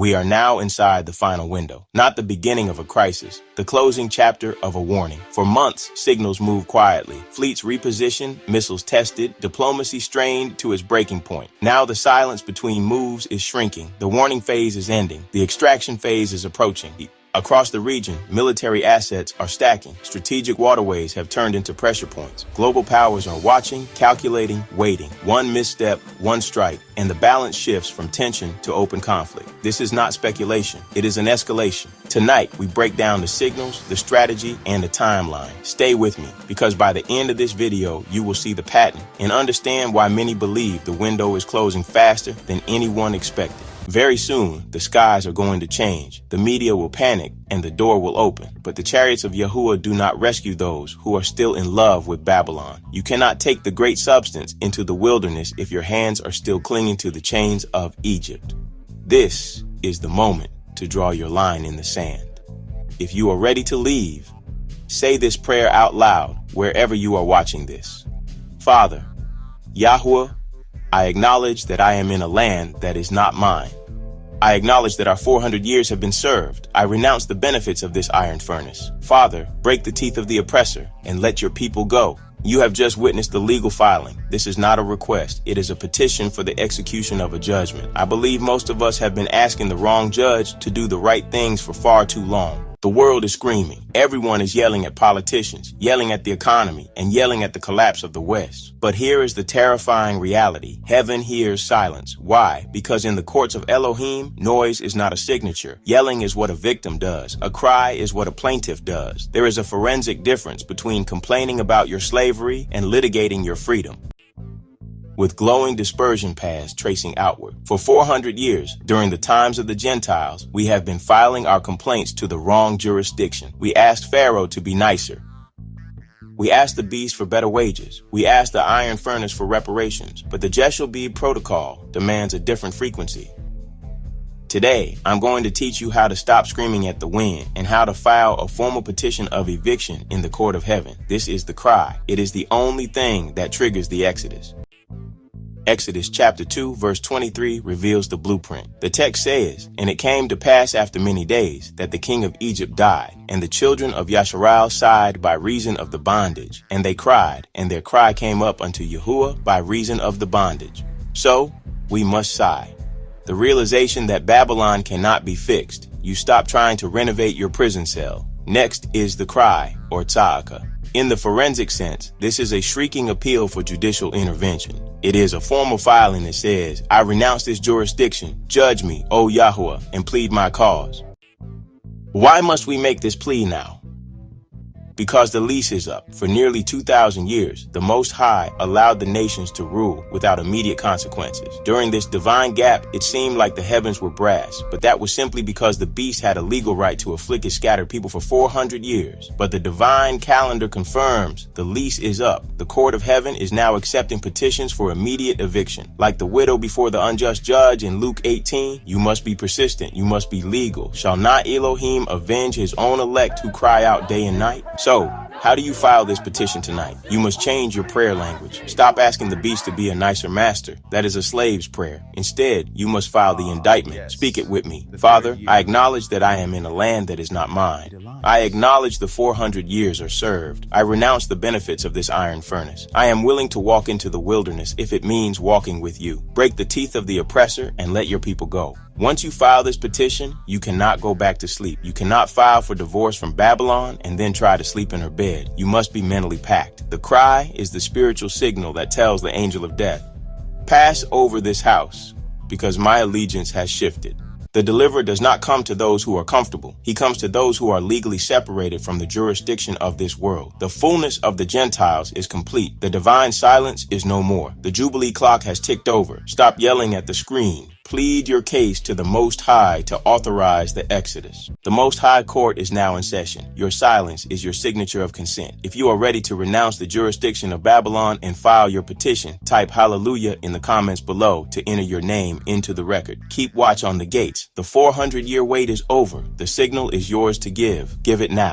We are now inside the final window, not the beginning of a crisis, the closing chapter of a warning. For months, signals moved quietly, fleets repositioned, missiles tested, diplomacy strained to its breaking point. Now the silence between moves is shrinking, the warning phase is ending, the extraction phase is approaching. Across the region, military assets are stacking. Strategic waterways have turned into pressure points. Global powers are watching, calculating, waiting. One misstep, one strike, and the balance shifts from tension to open conflict. This is not speculation. It is an escalation. Tonight, we break down the signals, the strategy, and the timeline. Stay with me, because by the end of this video, you will see the pattern and understand why many believe the window is closing faster than anyone expected. Very soon, the skies are going to change. The media will panic and the door will open. But the chariots of Yahuwah do not rescue those who are still in love with Babylon. You cannot take the great substance into the wilderness if your hands are still clinging to the chains of Egypt. This is the moment to draw your line in the sand. If you are ready to leave, say this prayer out loud wherever you are watching this. Father, Yahuwah, I acknowledge that I am in a land that is not mine. I acknowledge that our 400 years have been served. I renounce the benefits of this iron furnace. Father, break the teeth of the oppressor and let your people go. You have just witnessed the legal filing. This is not a request. It is a petition for the execution of a judgment. I believe most of us have been asking the wrong judge to do the right things for far too long. The world is screaming. Everyone is yelling at politicians, yelling at the economy, and yelling at the collapse of the West. But here is the terrifying reality. Heaven hears silence. Why? Because in the courts of Elohim, noise is not a signature. Yelling is what a victim does. A cry is what a plaintiff does. There is a forensic difference between complaining about your slavery and litigating your freedom. With glowing dispersion paths tracing outward. For 400 years, during the times of the Gentiles, we have been filing our complaints to the wrong jurisdiction. We asked Pharaoh to be nicer. We asked the beast for better wages. We asked the iron furnace for reparations. But the Geopolitics protocol demands a different frequency. Today, I'm going to teach you how to stop screaming at the wind and how to file a formal petition of eviction in the court of heaven. This is the cry. It is the only thing that triggers the Exodus. Exodus chapter 2 verse 23 reveals the blueprint. The text says, "And it came to pass after many days that the king of Egypt died, and the children of Yasharal sighed by reason of the bondage, and they cried, and their cry came up unto Yahuwah by reason of the bondage." So, we must sigh. The realization that Babylon cannot be fixed. You stop trying to renovate your prison cell. Next is the cry, or tza'aka. In the forensic sense, this is a shrieking appeal for judicial intervention. It is a formal filing that says, "I renounce this jurisdiction, judge me, O Yahuwah, and plead my cause." Why must we make this plea now? Because the lease is up. For nearly 2,000 years, the Most High allowed the nations to rule without immediate consequences. During this divine gap, it seemed like the heavens were brass, but that was simply because the beast had a legal right to afflict his scattered people for 400 years. But the divine calendar confirms the lease is up. The court of heaven is now accepting petitions for immediate eviction. Like the widow before the unjust judge in Luke 18, you must be persistent, you must be legal. Shall not Elohim avenge his own elect who cry out day and night? So, how do you file this petition tonight? You must change your prayer language. Stop asking the beast to be a nicer master. That is a slave's prayer. Instead, you must file the indictment. Speak it with me. Father, I acknowledge that I am in a land that is not mine. I acknowledge the 400 years are served. I renounce the benefits of this iron furnace. I am willing to walk into the wilderness if it means walking with you. Break the teeth of the oppressor and let your people go. Once you file this petition, you cannot go back to sleep. You cannot file for divorce from Babylon and then try to sleep in her bed. You must be mentally packed. The cry is the spiritual signal that tells the angel of death, "Pass over this house, because my allegiance has shifted." The deliverer does not come to those who are comfortable. He comes to those who are legally separated from the jurisdiction of this world. The fullness of the Gentiles is complete. The divine silence is no more. The Jubilee clock has ticked over. Stop yelling at the screen. Plead your case to the Most High to authorize the Exodus. The Most High Court is now in session. Your silence is your signature of consent. If you are ready to renounce the jurisdiction of Babylon and file your petition, type hallelujah in the comments below to enter your name into the record. Keep watch on the gates. The 400-year wait is over. The signal is yours to give. Give it now.